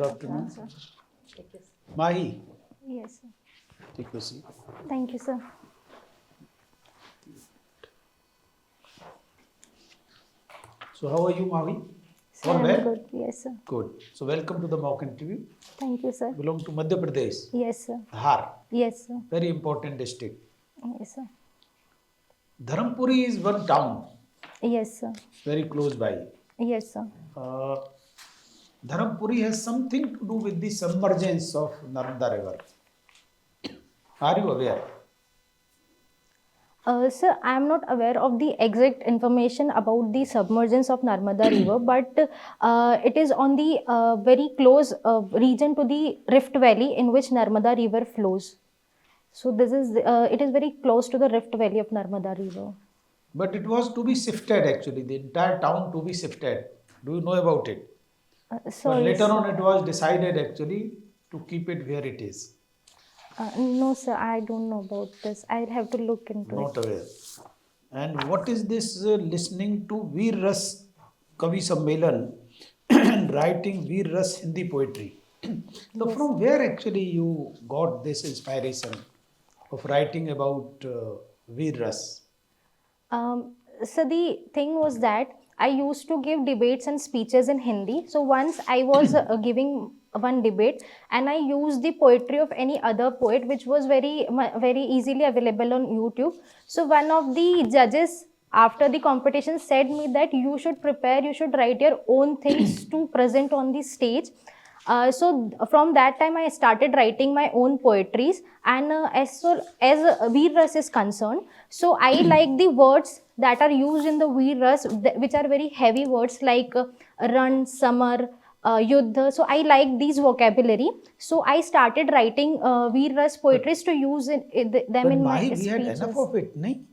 afternoon. Sir. Mahi, Yes, sir. take your seat. Thank you, sir. So how are you, Mahi? Sir, All I'm well? good. Yes, sir. Good. So welcome to the mock interview. Thank you, sir. Belong to Madhya Pradesh, Yes, sir. Dhar, Yes, sir. very important district. Yes, sir. Dharampuri is one town, Yes, sir. very close by. Yes, sir. Uh, Dharampuri has something to do with the submergence of Narmada River. Are you aware? Sir, I am not aware of the exact information about the submergence of Narmada River, but it is on the very close region to the Rift Valley in which Narmada River flows. So this is it is very close to the Rift Valley of Narmada River. But it was to be shifted actually, the entire town to be shifted. Do you know about it? But Sorry, later on sir. it was decided actually to keep it where it is. No, sir, I don't know about this. I'll have to look into Not it. aware. And what is this listening to Veer Ras Kavi Sammelan and writing Veer Ras Hindi poetry? So Yes. from where actually you got this inspiration of writing about Veer Ras? So the thing was that I used to give debates and speeches in Hindi. So once I was giving one debate and I used the poetry of any other poet, which was very easily available on YouTube. So one of the judges after the competition said me that you should prepare, you should write your own things to present on the stage. So from that time I started writing my own poetries, and as Veer Ras is concerned, so I like the words that are used in the Veer Ras, which are very heavy words like run, summer, yuddha. So I like these vocabulary. So I started writing Veer Ras poetries to use them But in my Mahi, we had speeches. enough of it, nahi?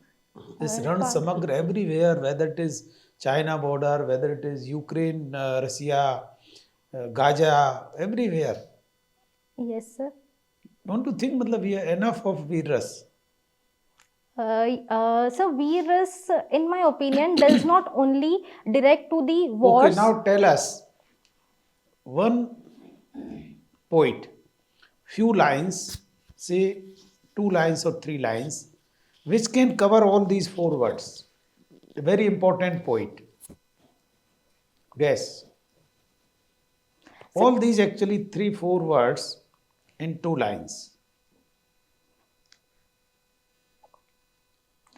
This run Pardon? samagra everywhere, whether it is China border, whether it is Ukraine, Russia, Gaza, everywhere. Yes, sir. Don't you think matlab, we have enough of Veer Ras? So Veer Ras, in my opinion, does not only direct to the Okay, wars. now tell us one poet, few lines, say 2 lines or 3 lines, which can cover all these 4 words. A very important poet. Guess. All these actually 3-4 words in 2 lines.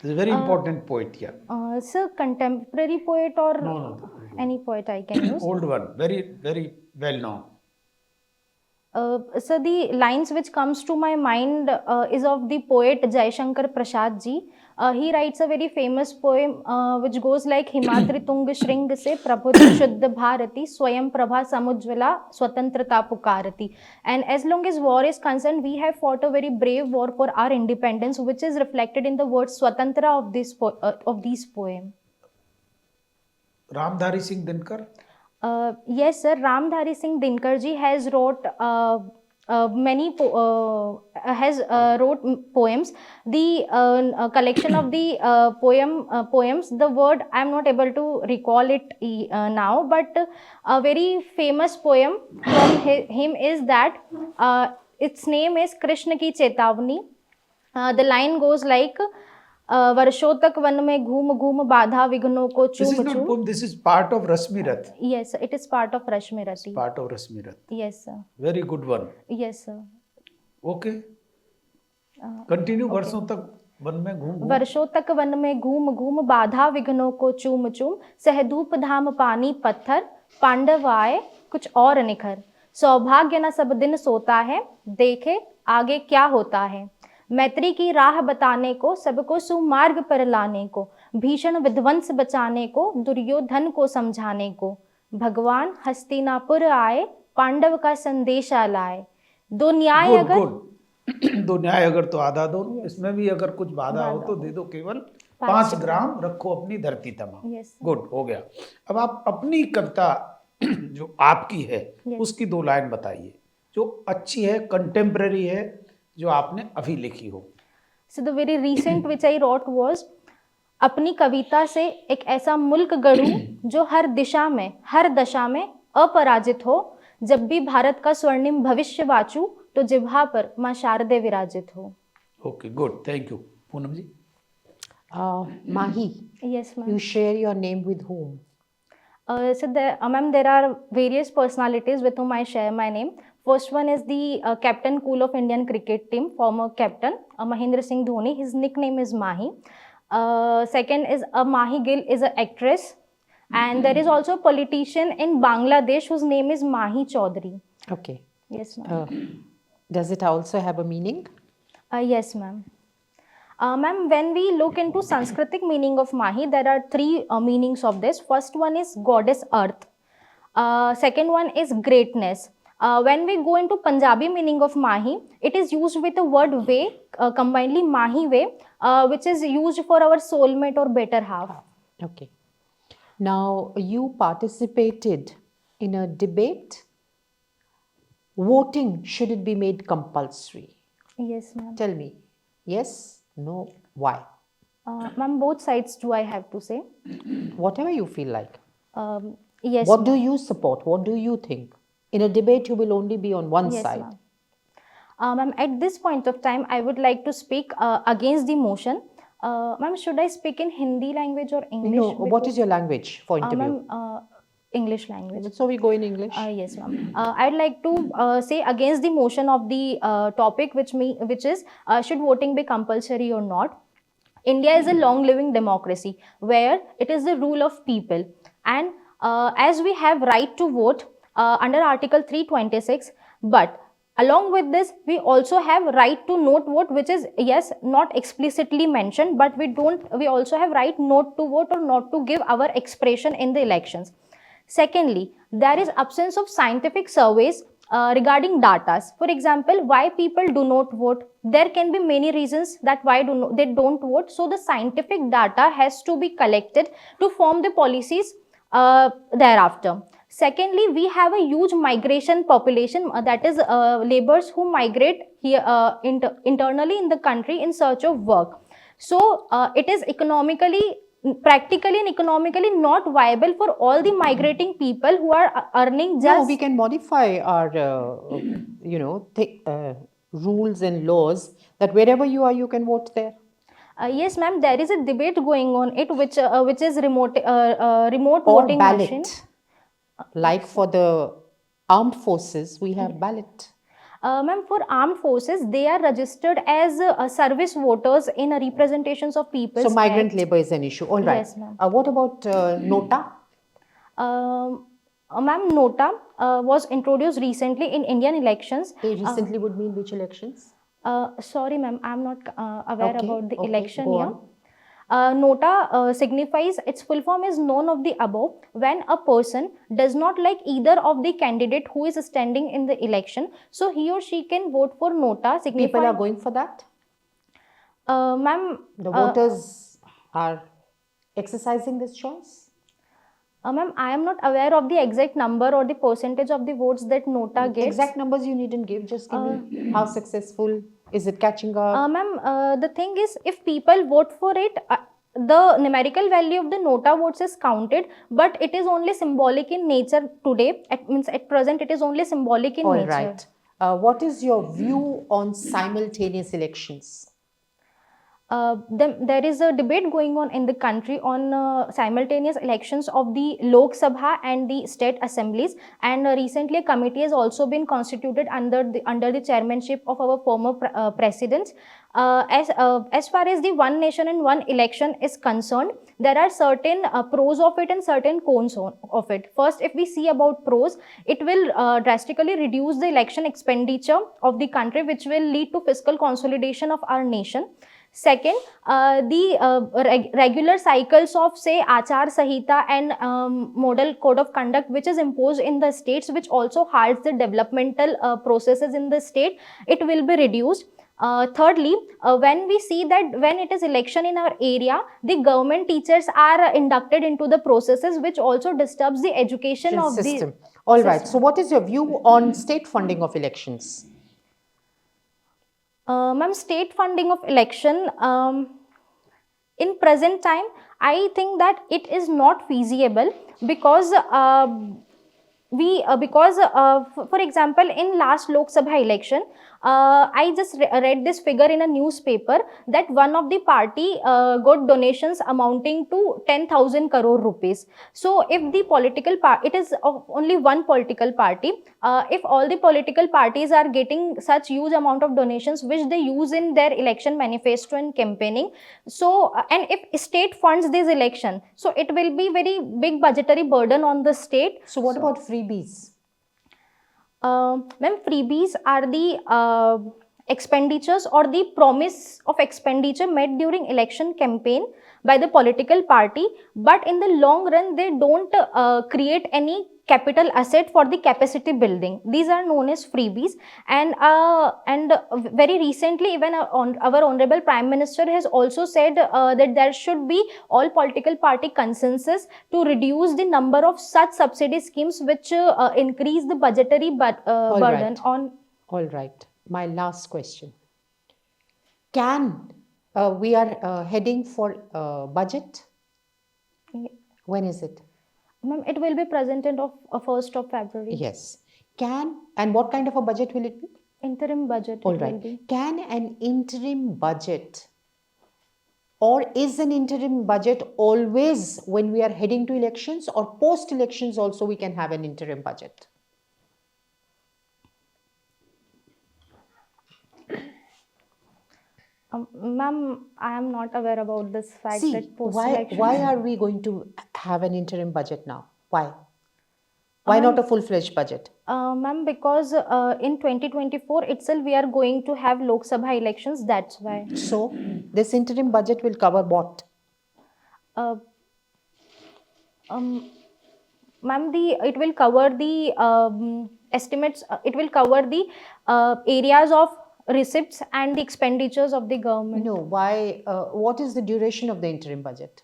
This is a very important poet here. Sir, contemporary poet or No. any poet I can use. Old one, very well known. So the lines which comes to my mind is of the poet Jaishankar Prasad ji. He writes a very famous poem which goes like Himadri Tung Shring se Prabhuti Shuddha Bharati Swayam Prabha Samujvala Swatantrata Pukarati. And as long as war is concerned, we have fought a very brave war for our independence, which is reflected in the word Swatantra of these poem. Ramdhari Singh Dinkar. Yes, sir. Ramdhari Singh Dinkar ji has wrote wrote poems. The collection of the poems. The word I am not able to recall it now, but a very famous poem from him is that its name is Krishna ki Chetavani. The line goes like वर्षों तक one में घूम घूम बाधा विघ्नों को This is चूम not चूम. poem, this is part of Rasmi Rath. Yes, sir. It is part of Rashmi Rati. Part of Rasmi Rath. Yes, sir. Very good one. Yes, sir. Okay. Continue. वर्षों तक one में घूम घूम. वर्षों तक one में घूम घूम बाधा विघ्नों को चूम चूम सहधूप धाम पानी पत्थर पांडव आए कुछ और निखर सौभाग्य न सब दिन सोता है देखे आगे क्या होता है मैत्री की राह बताने को सबको सुमार्ग पर लाने को भीषण विध्वंस बचाने को दुर्योधन को समझाने को भगवान हस्तिनापुर आए पांडव का संदेशा लाए दो न्याय अगर दो न्याय अगर तो आधा दो. इसमें भी अगर कुछ बाधा हो तो दे दो. केवल 5 ग्राम रखो अपनी धरती तमाम. Yes, गुड हो गया. अब आप अपनी कविता जो आपकी है उसकी 2 लाइन बताइए जो अच्छी है, कंटेम्पररी है, जो आपने अभी लिखी हो. So the very recent which I wrote was अपनी कविता से एक ऐसा मुल्क गढ़ूं जो हर दिशा में हर दशा में अपराजित हो जब भी भारत का स्वर्णिम भविष्य वाचू तो जिह्वा पर मां शारदे विराजित हो. Okay, good. Thank you. Poonam ji. Mahi, Yes, you ma'am. share your name with whom? Ma'am, there are various personalities with whom I share my name. First one is the captain cool of Indian cricket team, former captain Mahendra Singh Dhoni. His nickname is Mahi. Second is Mahi Gill is an actress, and there is also a politician in Bangladesh whose name is Mahi Chaudhary. Okay. Yes, ma'am. Does it also have a meaning? Yes, ma'am. Ma'am, when we look into Sanskritic meaning of Mahi, there are three meanings of this. First one is goddess earth. Second one is greatness. When we go into Punjabi meaning of Mahi, it is used with the word way, combinedly Mahi way, which is used for our soulmate or better half. Okay. Now, you participated in a debate. Voting, should it be made compulsory? Yes, ma'am. Tell me. Yes, no, why? Ma'am, both sides do I have to say. Whatever you feel like. Yes, What do ma'am. you support? What do you think? In a debate, you will only be on one Yes, side. ma'am. Ma'am, at this point of time, I would like to speak against the motion. Ma'am, should I speak in Hindi language or English? No, what is your language for interview? Ma'am, English language. So we go in English. Yes, ma'am. I'd like to say against the motion of the topic, which is should voting be compulsory or not. India is a long-living democracy where it is the rule of people, and as we have right to vote under Article 326, but along with this, we also have right to not vote, which is yes, not explicitly mentioned, but we also have right not to vote or not to give our expression in the elections. Secondly, there is absence of scientific surveys regarding data. For example, why people do not vote. There can be many reasons that why they don't vote. So the scientific data has to be collected to form the policies thereafter. Secondly, we have a huge migration population, that is laborers who migrate here internally in the country in search of work. So it is practically and economically not viable for all the migrating people who are earning just. No, we can modify our, rules and laws that wherever you are, you can vote there. Yes, ma'am. There is a debate going on it, which is remote Or voting ballot. machine. Like for the armed forces, we have ballot. Ma'am, for armed forces, they are registered as service voters in representations of people. So migrant labor is an issue. All right. Yes, ma'am. What about Nota? Ma'am, Nota was introduced recently in Indian elections. Recently would mean which elections? Sorry, ma'am, I'm not aware Okay, about the okay, election go here. on. Nota signifies, its full form is none of the above, when a person does not like either of the candidate who is standing in the election, so he or she can vote for Nota. People are going for that? Ma'am, The voters are exercising this choice? ma'am, I am not aware of the exact number or the percentage of the votes that Nota gets. Exact numbers you needn't give, just give me how successful is it catching up? Ma'am, the thing is, if people vote for it, the numerical value of the Nota votes is counted, but it is only symbolic in nature today. At present, it is only symbolic in nature. All right. What is your view on simultaneous elections? There is a debate going on in the country on simultaneous elections of the Lok Sabha and the state assemblies, and recently a committee has also been constituted under the chairmanship of our former presidents. As far as the one nation and one election is concerned, there are certain pros of it and certain cons of it. First, if we see about pros, it will drastically reduce the election expenditure of the country, which will lead to fiscal consolidation of our nation. Second, the regular cycles of, say, Achar Sahita and Model Code of Conduct, which is imposed in the states, which also halts the developmental processes in the state, it will be reduced. Thirdly, when we see that when it is election in our area, the government teachers are inducted into the processes, which also disturbs the education of system. the All right. So what is your view on state funding of elections? Ma'am, state funding of election, in present time, I think that it is not feasible because we because for example, in last Lok Sabha election, I just read this figure in a newspaper that one of the party got donations amounting to 10,000 crore rupees. So if the political party, it is of only one political party, if all the political parties are getting such huge amount of donations which they use in their election manifesto and campaigning, so and if state funds this election, so it will be very big budgetary burden on the state. So what about freebies? Ma'am, freebies are the expenditures or the promise of expenditure made during election campaign by the political party, but in the long run they don't create any capital asset for the capacity building. These are known as freebies, and very recently even our honorable prime minister has also said that there should be all political party consensus to reduce the number of such subsidy schemes which increase the budgetary All burden right. on. All right. My last question. Can we are heading for budget? When is it? Ma'am, it will be presented of 1st of February. Yes. Can, and what kind of a budget will it be? Interim budget All it will right. be. Can an interim budget, or is an interim budget always when we are heading to elections, or post elections also we can have an interim budget? Ma'am, I am not aware about this fact See, that post why election. are we going to have an interim budget now? Why? Why not a full-fledged budget? Ma'am, because in 2024 itself we are going to have Lok Sabha elections. That's why. So this interim budget will cover what? Uh, Ma'am, it will cover the estimates. It will cover the areas of receipts and the expenditures of the government. No, why? What is the duration of the interim budget?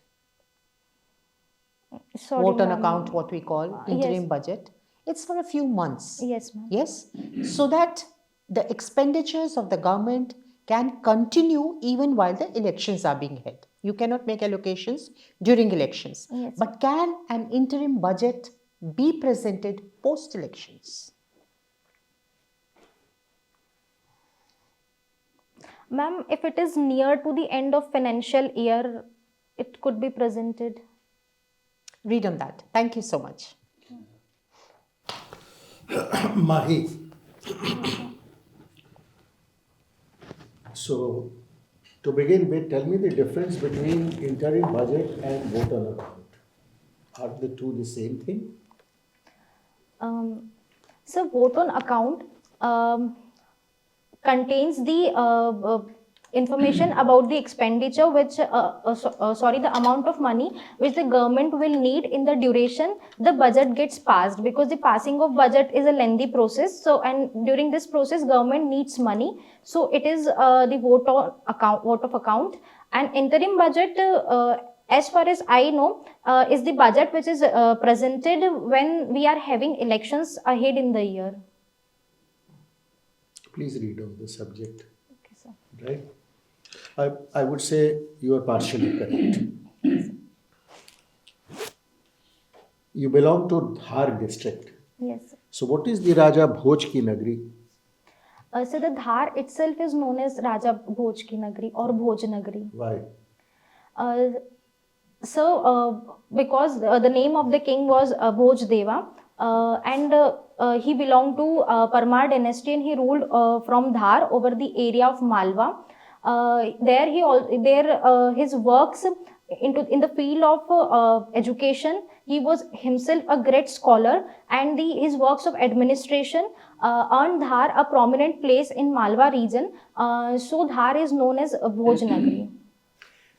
Sorry, Vote on ma'am. account, what we call interim yes. budget. It's for a few months. Yes, ma'am. Yes, so that the expenditures of the government can continue even while the elections are being held. You cannot make allocations during elections. Yes. But can an interim budget be presented post elections? Ma'am, if it is near to the end of financial year, it could be presented. Read on that. Thank you so much. Mahi. So, to begin with, tell me the difference between interim budget and vote on account. Are the two the same thing? So, vote on account contains the information about the expenditure which the amount of money which the government will need in the duration the budget gets passed, because the passing of budget is a lengthy process. So, and during this process government needs money, so it is the vote of account. And interim budget, as far as I know, is the budget which is presented when we are having elections ahead in the year. Please read on the subject. Okay, sir. Right? I would say you are partially correct. You belong to Dhar district. Yes. So, what is the Raja Bhoj ki Nagri? So the Dhar itself is known as Raja Bhoj ki Nagri or Bhoj Nagri. Why? Because the name of the king was Bhoj Deva, and he belonged to Parmar dynasty, and he ruled from Dhar over the area of Malwa. His works in the field of education, he was himself a great scholar, and his works of administration earned Dhar a prominent place in Malwa region. So Dhar is known as Bhoj Nagri.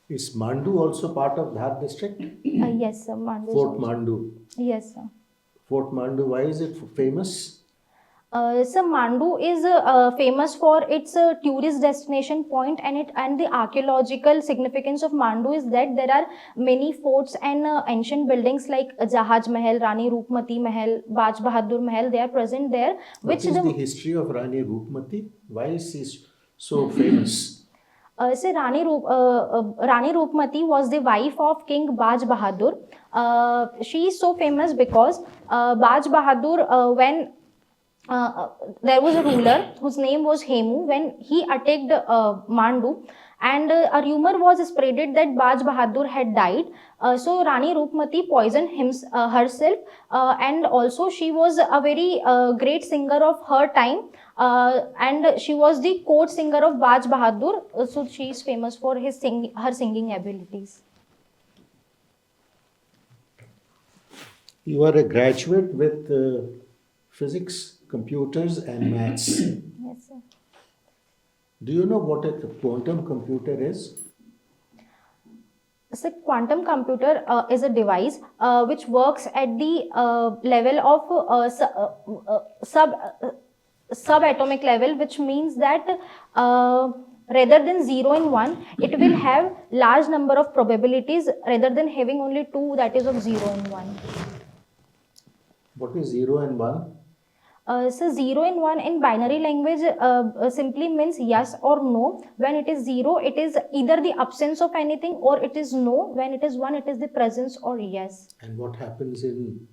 Is Mandu also part of Dhar district? Yes, sir. Mandu. Fort Mandu. Yes, sir. Fort Mandu, why is it famous? So Mandu is famous for its tourist destination point, and the archaeological significance of Mandu is that there are many forts and ancient buildings like Jahaj Mahal, Rani Roopmati Mahal, Baj Bahadur Mahal. They are present there. What is the history of Rani Roopmati? Why is she so famous? Rani Roopmati was the wife of King Baj Bahadur. She is so famous because Baj Bahadur, when there was a ruler whose name was Hemu, when he attacked Mandu, and a rumor was spreaded that Baj Bahadur had died. So Rani Roopmati poisoned herself, and also she was a very great singer of her time, and she was the court singer of Baj Bahadur. So she is famous for her singing abilities. You are a graduate with physics, computers, and maths. Yes, sir. Do you know what a quantum computer is? So quantum computer is a device which works at the level of subatomic level, which means that rather than 0 and 1, it will have large number of probabilities rather than having only 2, that is of 0 and 1. What is 0 and 1? So 0 and 1 in binary language simply means yes or no. When it is 0, it is either the absence of anything, or it is no. When it is 1, it is the presence or yes. And what happens in,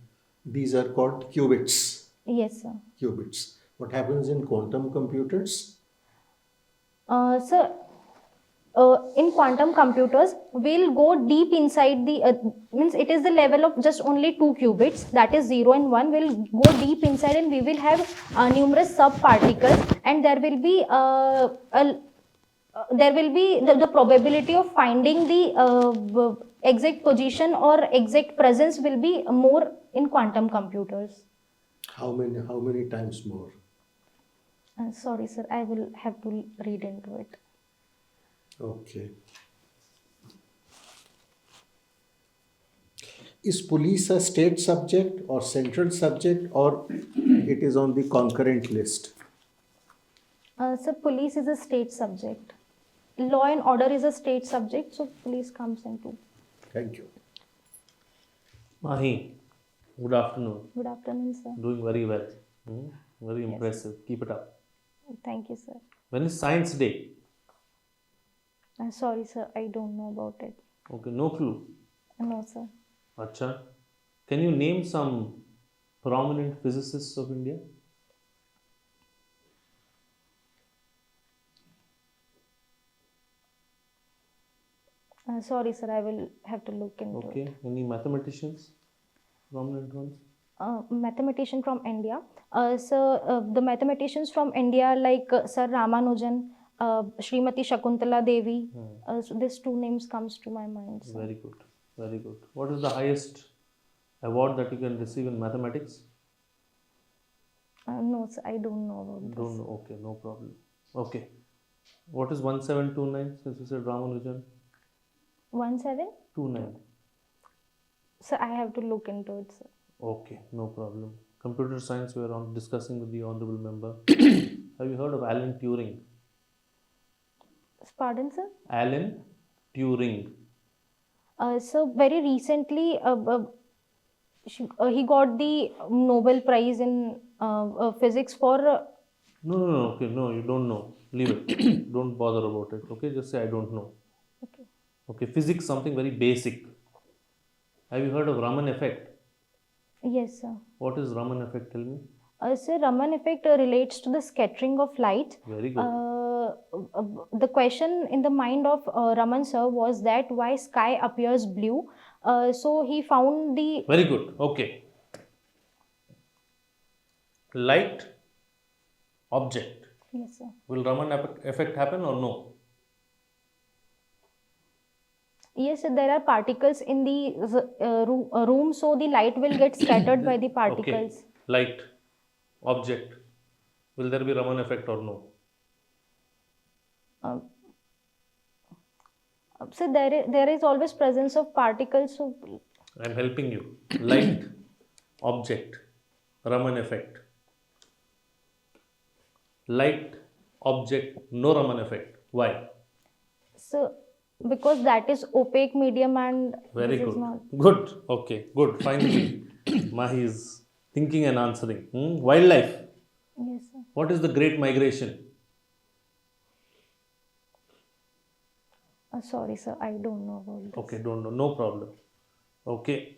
these are called qubits. Yes, sir. Qubits. What happens in quantum computers? So in quantum computers, we'll go deep inside the means it is the level of just only 2 qubits, that is 0 and 1. We'll go deep inside and we will have numerous subparticles, and there will be the probability of finding the exact position or exact presence will be more in quantum computers. How many times more? Sorry, sir, I will have to read into it. Okay. Is police a state subject or central subject, or it is on the concurrent list? So police is a state subject. Law and order is a state subject, so police comes into. Thank you. Mahi, good afternoon. Good afternoon, sir. Doing very well. Very impressive. Keep it up. Thank you, sir. When is Science Day? Sorry, sir, I don't know about it. Okay, no clue. No, sir. Acha. Can you name some prominent physicists of India? Sorry, sir, I will have to look into Okay. it. Any mathematicians? Prominent ones? Mathematician from India. The mathematicians from India like Sir Ramanujan, Srimati Shakuntala Devi. So these two names comes to my mind. Sir. Very good. Very good. What is the highest award that you can receive in mathematics? No, sir, I don't know about Don't this. know. Okay, no problem. Okay. What is 1729 since you said Ramanujan? 1729. 29. So I have to look into it, sir. Okay, no problem. Computer science we are on discussing with the honorable member. Have you heard of Alan Turing? Pardon, sir? Alan Turing. So very recently, he got the Nobel Prize in physics for. No. Okay, no, you don't know. Leave it. Don't bother about it. Okay, just say I don't know. Okay. Okay, physics something very basic. Have you heard of Raman effect? Yes, sir. What is Raman effect? Tell me. Sir, Raman effect relates to the scattering of light. Very good. The question in the mind of Raman sir was that why sky appears blue. So he found the. Very good. Okay. Light object. Yes, sir. Will Raman effect happen or no? Yes, sir, there are particles in the room, so the light will get scattered by the Okay. particles. Light object. Will there be Raman effect or no? So there is always presence of particles. So I am helping you. Light object. Raman effect. Light object. No Raman effect. Why? So because that is opaque medium and Very this good. is not. Good. Okay. Good. Finally, Mahi is thinking and answering. Wildlife. Yes, sir. What is the Great Migration? Sorry, sir, I don't know about this. Okay, don't know, no problem. Okay.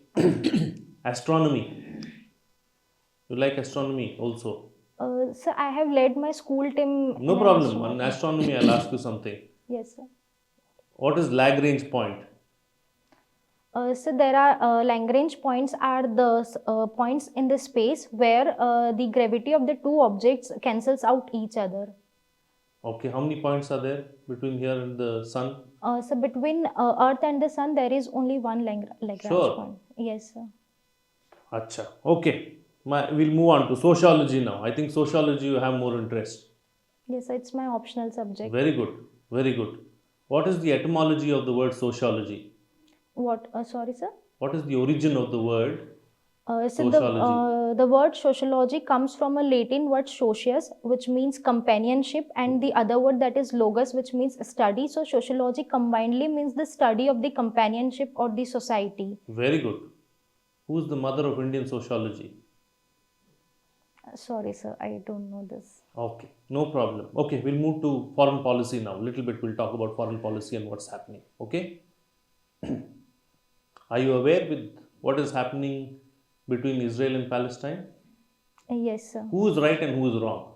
Astronomy. You like astronomy also? Sir, I have led my school team No in an problem. On astronaut. astronomy, I'll ask you something. Yes, sir. What is Lagrange point? So there are Lagrange points are the points in the space where the gravity of the two objects cancels out each other. Okay, how many points are there between here and the sun? So between Earth and the Sun, there is only one Lagrange Sure. point. Yes, sir. Acha. Okay. We'll move on to sociology now. I think sociology you have more interest. Yes, sir, it's my optional subject. Very good. Very good. What is the etymology of the word sociology? What? Sorry, sir. What is the origin of the word So sociology? the word sociology comes from a Latin word socius, which means companionship, and the other word that is logos, which means study. So sociology combinedly means the study of the companionship or the society. Very good. Who is the mother of Indian sociology? Sorry, sir, I don't know this. Okay, no problem. Okay, we'll move to foreign policy now. Little bit we'll talk about foreign policy and what's happening. Okay? Are you aware with what is happening between Israel and Palestine? Yes, sir. Who is right and who is wrong?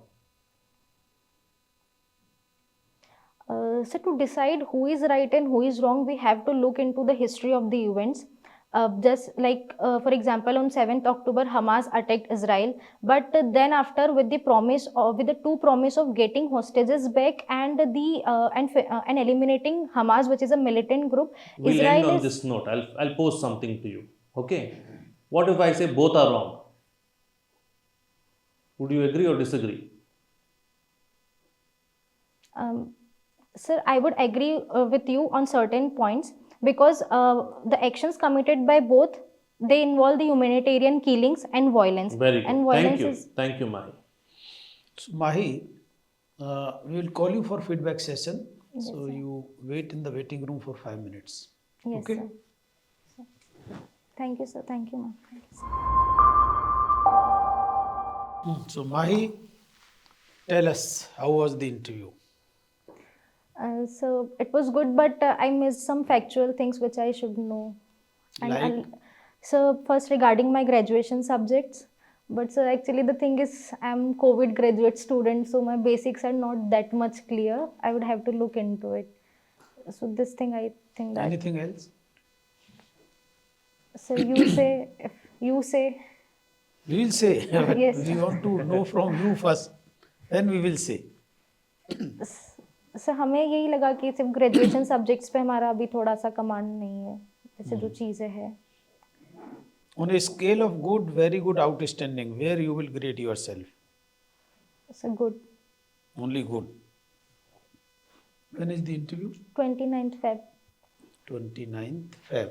So to decide who is right and who is wrong, we have to look into the history of the events. Just like, for example, on 7th October, Hamas attacked Israel, but then after, with the promise of, with the two promise of getting hostages back and and eliminating Hamas, which is a militant group, We'll Israel end on is. this note. I'll pose something to you. Okay? What if I say both are wrong? Would you agree or disagree? Sir, I would agree with you on certain points because the actions committed by both, they involve the humanitarian killings and violence. Very good. And Thank violence you. is. Thank you, Mahi. So, Mahi, we will call you for feedback session. Yes, So sir. you wait in the waiting room for 5 minutes. Yes, Okay. sir. Thank you, sir. Thank you, ma'am. Thank you, sir. So Mahi, tell us, how was the interview? So it was good, but I missed some factual things which I should know. Like? So first regarding my graduation subjects, but so actually the thing is I'm COVID graduate student, so my basics are not that much clear. I would have to look into it. So this thing I think that. Anything else? So you say, if you say. We will say, but Yes. we want to know from you first, then we will say. Sir हमें यही लगा कि सिर्फ graduation subjects पे हमारा अभी थोड़ा सा कमांड नहीं है जैसे जो चीज़ें हैं. On a scale of good, very good, outstanding, where you will grade yourself? Sir good. Only good. When is the interview? 29th Feb. 29th Feb.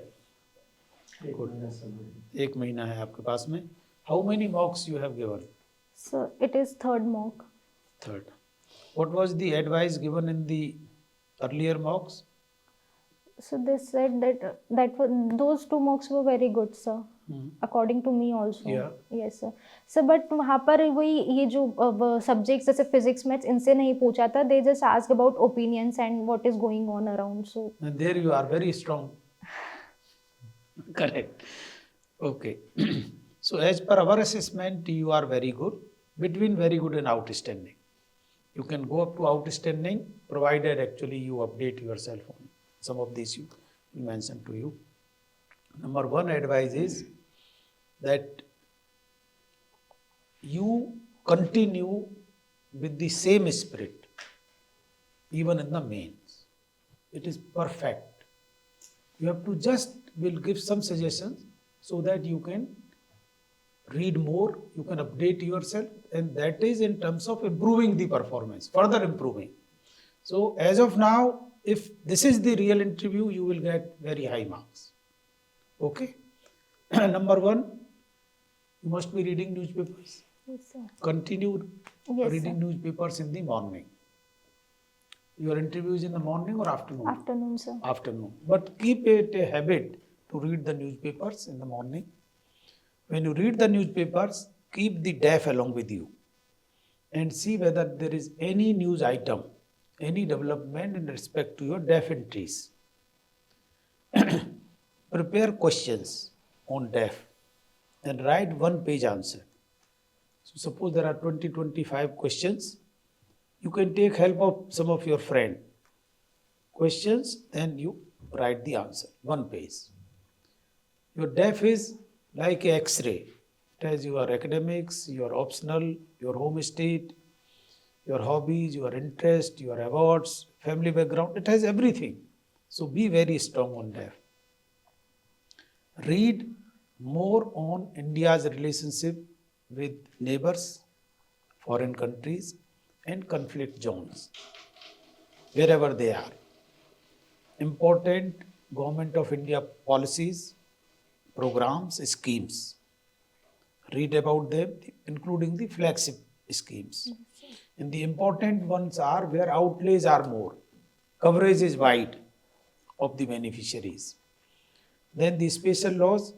Good. एक महीना है आपके पास में. How many mocks you have given? So it is third mock. Third. What was the advice given in the earlier mocks? So they said that those two mocks were very good, sir. According to me also. Yeah. Yes, sir. So but वहाँ पर वही ये जो subjects जैसे physics, maths इनसे नहीं पूछा था. They just asked about opinions and what is going on around. So. And there you are, very strong. Correct. Okay. So as per our assessment, you are very good, between very good and outstanding. You can go up to outstanding, provided actually you update yourself on some of these you will mention to you. Number one advice is that you continue with the same spirit, even in the mains. It is perfect. You have to just, will give some suggestions so that you can read more, you can update yourself, and that is in terms of improving the performance, further improving. So as of now, if this is the real interview, you will get very high marks. Okay. Number one, you must be reading newspapers. Yes, sir. Continue Yes, reading sir. newspapers in the morning. Your interview is in the morning or afternoon? Afternoon, sir. Afternoon. But keep it a habit to read the newspapers in the morning. When you read the newspapers, keep the DAF along with you and see whether there is any news item, any development in respect to your DAF entries. prepare questions on deaf and write one-page answer. So suppose there are 20-25 questions. You can take help of some of your friend. Questions, then you write the answer, one page. Your deaf is like a X-ray. It has your academics, your optional, your home state, your hobbies, your interest, your awards, family background. It has everything. So be very strong on deaf. Read more on India's relationship with neighbors, foreign countries, and conflict zones, wherever they are. Important Government of India policies, programs, schemes. Read about them, including the flagship schemes. And the important ones are where outlays are more, coverage is wide of the beneficiaries. Then the special laws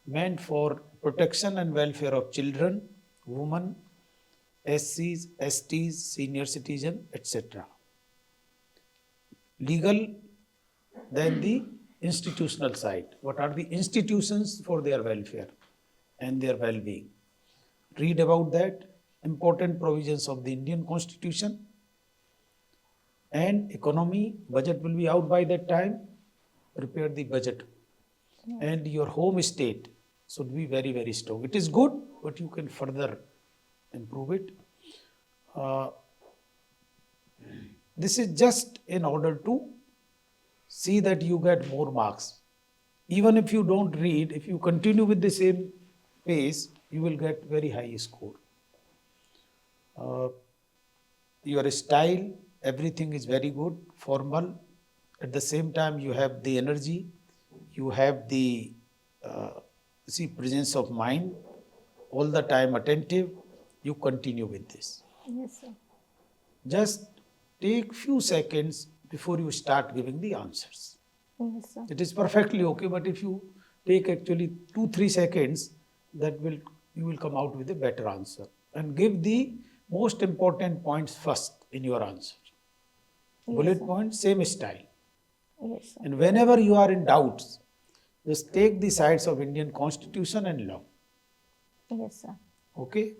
meant for protection and welfare of children, women, SCs, STs, senior citizen, etc. Legal, then the institutional side. What are the institutions for their welfare and their well-being? Read about that. Important provisions of the Indian Constitution and economy. Budget will be out by that time. Prepare the budget. And your home state should be very, very strong. It is good, but you can further improve it. This is just in order to see that you get more marks. Even if you don't read, if you continue with the same pace, you will get very high score. Your style, everything is very good, formal. At the same time, you have the energy, you have the presence of mind, all the time attentive. You continue with this. Yes, sir. Just take few seconds before you start giving the answers. Yes, sir. It is perfectly okay, but if you take actually 2-3 seconds, you will come out with a better answer. And give the most important points first in your answer. Bullet point, same style. Yes, sir. And whenever you are in doubts, just take the sides of Indian Constitution and law. Yes, sir. Okay?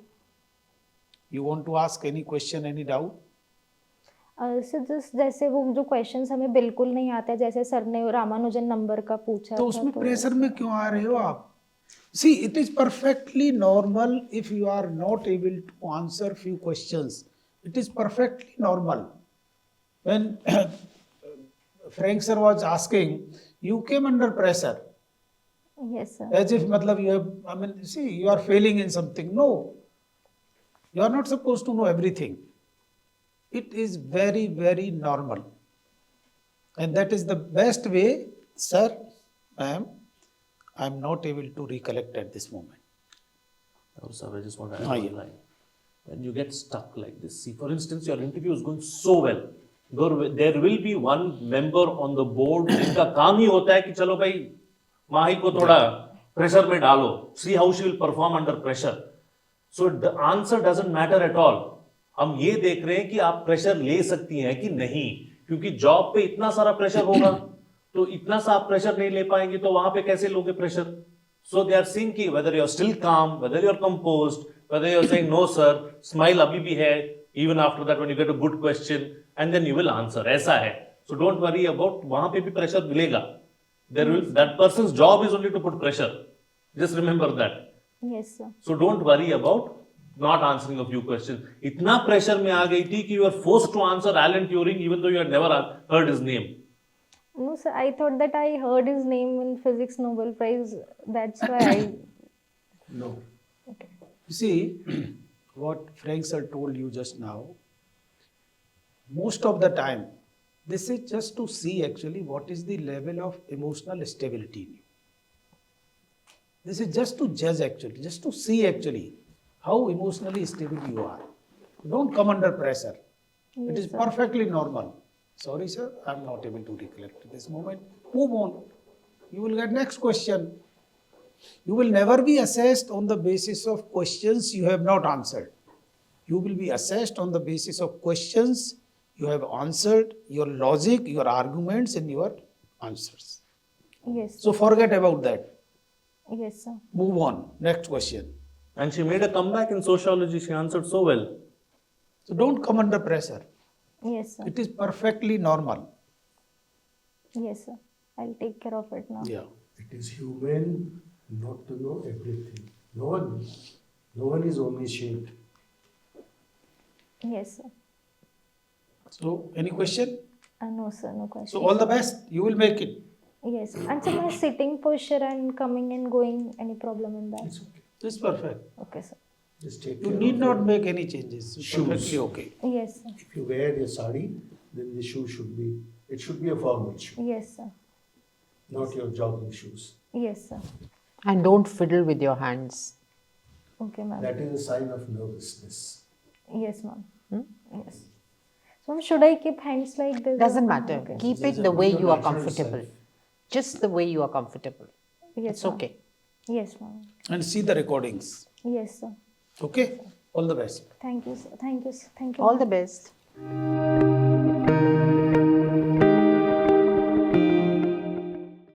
You want to ask any question, any doubt? Sir जैसे वो जो questions हमें बिल्कुल नहीं आते, जैसे sir ने Ramanujan number का पूछा तो था, उसमें प्रेशर में क्यों आ रहे हो आप? See, it is perfectly normal if you are not able to answer few questions. It is perfectly normal. When Frank sir was asking, you came under pressure. Yes, sir. As if you are failing in something. No. You are not supposed to know everything. It is very, very normal. And that is the best way, sir, ma'am, I am not able to recollect at this moment. Oh, sir, I just want to add Yeah. one line. When you get stuck like this, see, for instance, your interview is going so well. There will be one member on the board जिनका काम ही होता है कि चलो भाई माही को थोड़ा pressure में डालो. See how she will perform under pressure. So the answer doesn't matter at all. हम ये देख रहे हैं कि आप प्रेशर ले सकती हैं कि नहीं, क्योंकि जॉब पे इतना सारा प्रेशर होगा, तो इतना सा आप प्रेशर नहीं ले पाएंगे, तो वहां पे कैसे लोगे pressure? So they are seeing कि whether you are still calm, whether you are composed, whether you are saying no sir, smile अभी भी है, even after that when you get a good question, and then you will answer. ऐसा है. So don't worry about, वहां पे भी pressure मिलेगा. That person's job is only to put pressure. Just remember that. Yes, sir. So don't worry about not answering a few questions. इतना pressure में आ गई थी कि you are forced to answer Alan Turing even though you had never heard his name. No, sir, I thought that I heard his name in Physics Nobel Prize. That's why I... No. Okay. You see, what Frank sir told you just now, most of the time, this is just to see actually what is the level of emotional stability in you. This is just to judge actually, just to see actually how emotionally stable you are. Don't come under pressure. It is perfectly normal. Sorry sir, I am not able to recollect at this moment. Move on. You will get next question. You will never be assessed on the basis of questions you have not answered. You will be assessed on the basis of questions you have answered, your logic, your arguments and your answers. Yes. So forget about that. Yes, sir. Move on. Next question. And she made a comeback in sociology. She answered so well. So don't come under pressure. Yes, sir. It is perfectly normal. Yes, sir. I'll take care of it now. Yeah. It is human not to know everything. No one is omniscient. Yes, sir. So any question? No, sir. No question. So all the best. You will make it. Yes. And so my sitting posture and coming and going, any problem in that? It's okay. This is perfect. Okay, sir. Just take You care need of not it. make any changes. It's Shoes. perfectly okay. Yes, sir. If you wear your sari, then the shoe it should be a formal shoe, Yes, sir. not your jogging shoes. Yes, sir. And don't fiddle with your hands. Okay, ma'am. That is a sign of nervousness. Yes, ma'am. Yes. So, ma'am, should I keep hands like this? Doesn't or- matter. Okay. Keep Just it the be way your you are natural comfortable. self. Just the way you are comfortable. Yes, It's ma'am. okay. Yes, ma'am. And see the recordings. Yes, sir. Okay? All the best. Thank you, sir. Thank you, sir. Thank you. All ma'am. the best.